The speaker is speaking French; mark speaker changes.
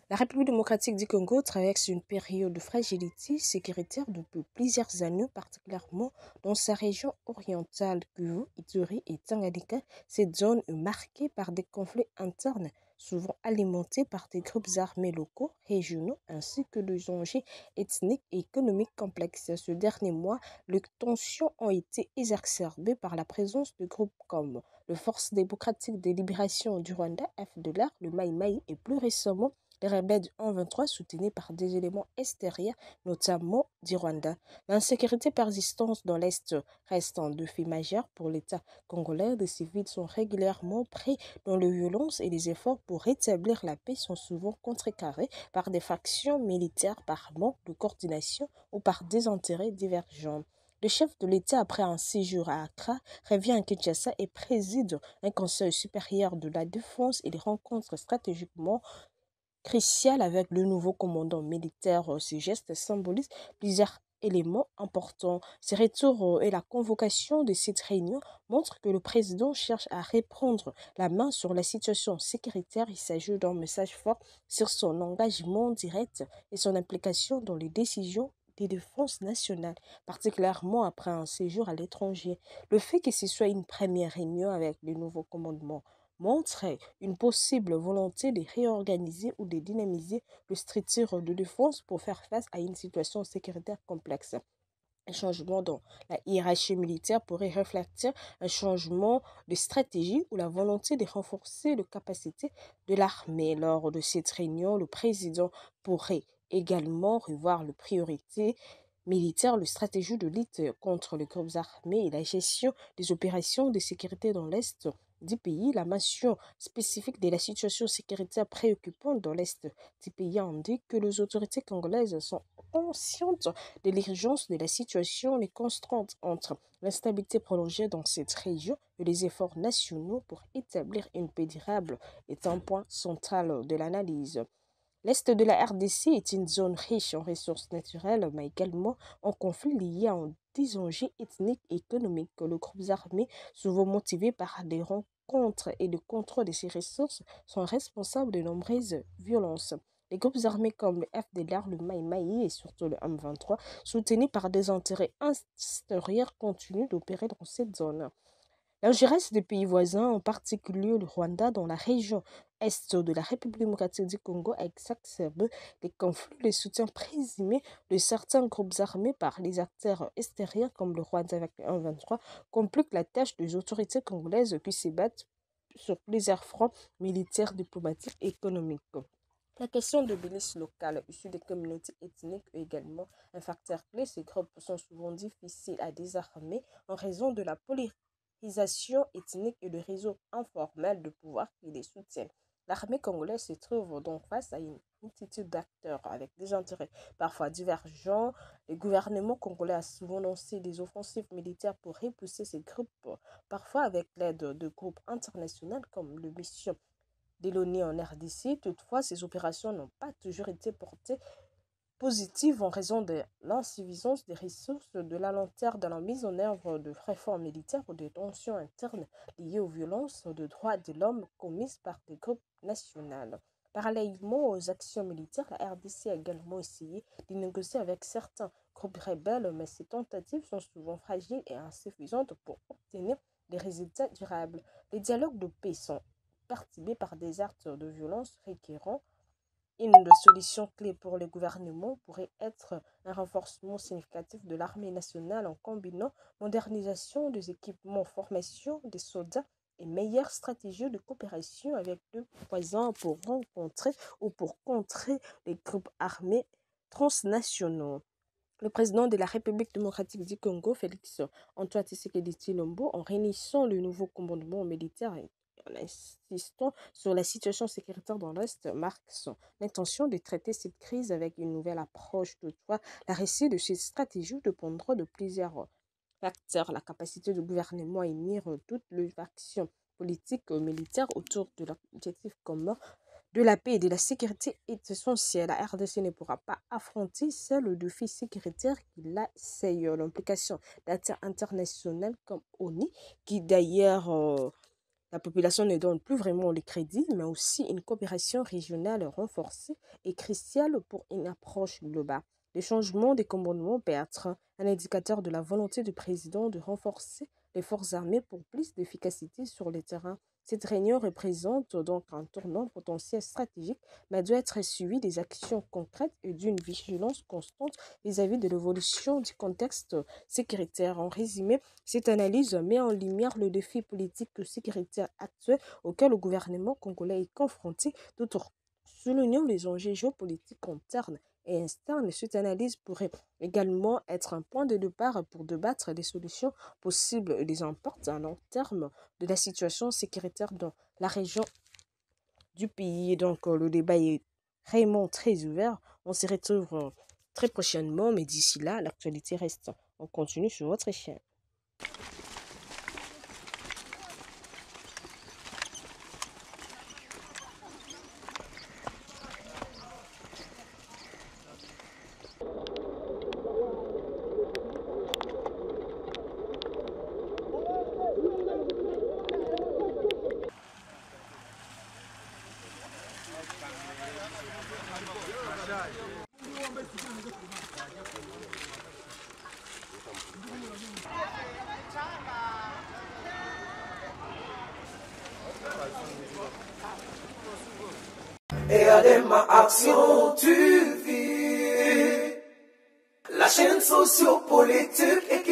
Speaker 1: La République démocratique du Congo traverse une période de fragilité sécuritaire depuis plusieurs années, particulièrement dans sa région orientale, Kivu, Ituri et Tanganyika. Cette zone est marquée par des conflits internes, souvent alimentés par des groupes armés locaux, régionaux, ainsi que des enjeux ethniques et économiques complexes. Ce dernier mois, les tensions ont été exacerbées par la présence de groupes comme le Force démocratique de libération du Rwanda, FDLR, le Maï Maï et plus récemment les rebelles du 1-23 soutenus par des éléments extérieurs, notamment du Rwanda. L'insécurité persistante dans l'Est reste un défi majeur pour l'État congolais. Des civils sont régulièrement pris dans les violences et les efforts pour rétablir la paix sont souvent contrecarrés par des factions militaires, par manque de coordination ou par des intérêts divergents. Le chef de l'État, après un séjour à Accra, revient à Kinshasa et préside un conseil supérieur de la défense et les rencontres stratégiquement crucial avec le nouveau commandant militaire. Ce geste symbolise plusieurs éléments importants. Ce retour et la convocation de cette réunion montrent que le président cherche à reprendre la main sur la situation sécuritaire. Il s'agit d'un message fort sur son engagement direct et son implication dans les décisions des défenses nationales, particulièrement après un séjour à l'étranger. Le fait que ce soit une première réunion avec le nouveau commandement montrait une possible volonté de réorganiser ou de dynamiser le structure de défense pour faire face à une situation sécuritaire complexe. Un changement dans la hiérarchie militaire pourrait refléter un changement de stratégie ou la volonté de renforcer les capacités de l'armée. Lors de cette réunion, le président pourrait également revoir les priorités militaires, la stratégie de lutte contre les groupes armés et la gestion des opérations de sécurité dans l'Est du pays. La mention spécifique de la situation sécuritaire préoccupante dans l'Est du pays indique que les autorités congolaises sont conscientes de l'urgence de la situation, les contraintes entre l'instabilité prolongée dans cette région et les efforts nationaux pour établir une paix durable est un point central de l'analyse. L'Est de la RDC est une zone riche en ressources naturelles, mais également en conflits liés à des enjeux ethniques et économiques. Les groupes armés, souvent motivés par des rencontres et le contrôle de ces ressources, sont responsables de nombreuses violences. Les groupes armés comme le FDLR, le Maï Maï et surtout le M23, soutenus par des intérêts extérieurs, continuent d'opérer dans cette zone. L'ingérence des pays voisins, en particulier le Rwanda, dans la région est de la République démocratique du Congo, a exacerbé les conflits, le soutien présumé de certains groupes armés par les acteurs extérieurs comme le Rwanda avec le 1-23 complique la tâche des autorités congolaises qui se battent sur plusieurs fronts militaires, diplomatiques et économiques. La question de milices locales issues des communautés ethniques est également un facteur clé. Ces groupes sont souvent difficiles à désarmer en raison de la polarisation ethnique et le réseau informel de pouvoir qui les soutiennent. L'armée congolaise se trouve donc face à une multitude d'acteurs avec des intérêts parfois divergents. Le gouvernement congolais a souvent lancé des offensives militaires pour repousser ces groupes, parfois avec l'aide de groupes internationaux comme le Mission de l'ONU en RDC. Toutefois, ces opérations n'ont pas toujours été portées positives en raison de l'insuffisance des ressources, de la lenteur dans la mise en œuvre de réformes militaires ou des tensions internes liées aux violences de droits de l'homme commises par des groupes nationaux. Parallèlement aux actions militaires, la RDC a également essayé de négocier avec certains groupes rebelles, mais ces tentatives sont souvent fragiles et insuffisantes pour obtenir des résultats durables. Les dialogues de paix sont perturbés par des actes de violence requérant une solution clé pour le gouvernement pourrait être un renforcement significatif de l'armée nationale en combinant modernisation des équipements, formation des soldats et meilleure stratégie de coopération avec le voisin pour rencontrer ou pour contrer les groupes armés transnationaux. Le président de la République démocratique du Congo, Félix Antoine Tshisekedi Tshilombo, en réunissant le nouveau commandement militaire et en insistant sur la situation sécuritaire dans l'Est, marque son intention de traiter cette crise avec une nouvelle approche. Toutefois, la réussite de cette stratégie dépendra de plusieurs facteurs. La capacité du gouvernement à unir toutes les actions politiques et militaires autour de l'objectif commun de la paix et de la sécurité est essentielle. La RDC ne pourra pas affronter seul le défi sécuritaire qu'il a, c'est l'implication d'acteurs internationaux comme ONU, qui d'ailleurs La population ne donne plus vraiment les crédits, mais aussi une coopération régionale renforcée est cruciale pour une approche globale. Le changement des commandements peut être un indicateur de la volonté du président de renforcer les forces armées pour plus d'efficacité sur le terrain. Cette réunion représente donc un tournant potentiel stratégique, mais doit être suivie des actions concrètes et d'une vigilance constante vis-à-vis de l'évolution du contexte sécuritaire. En résumé, cette analyse met en lumière le défi politique et sécuritaire actuel auquel le gouvernement congolais est confronté, tout en soulignant les enjeux géopolitiques internes et externes. Cette analyse pourrait également être un point de départ pour débattre des solutions possibles et des impacts à long terme de la situation sécuritaire dans la région du pays. Donc, le débat est vraiment très ouvert. On se retrouve très prochainement, mais d'ici là, l'actualité reste. On continue sur votre chaîne.
Speaker 2: Et Adema Action TV, la chaîne sociopolitique et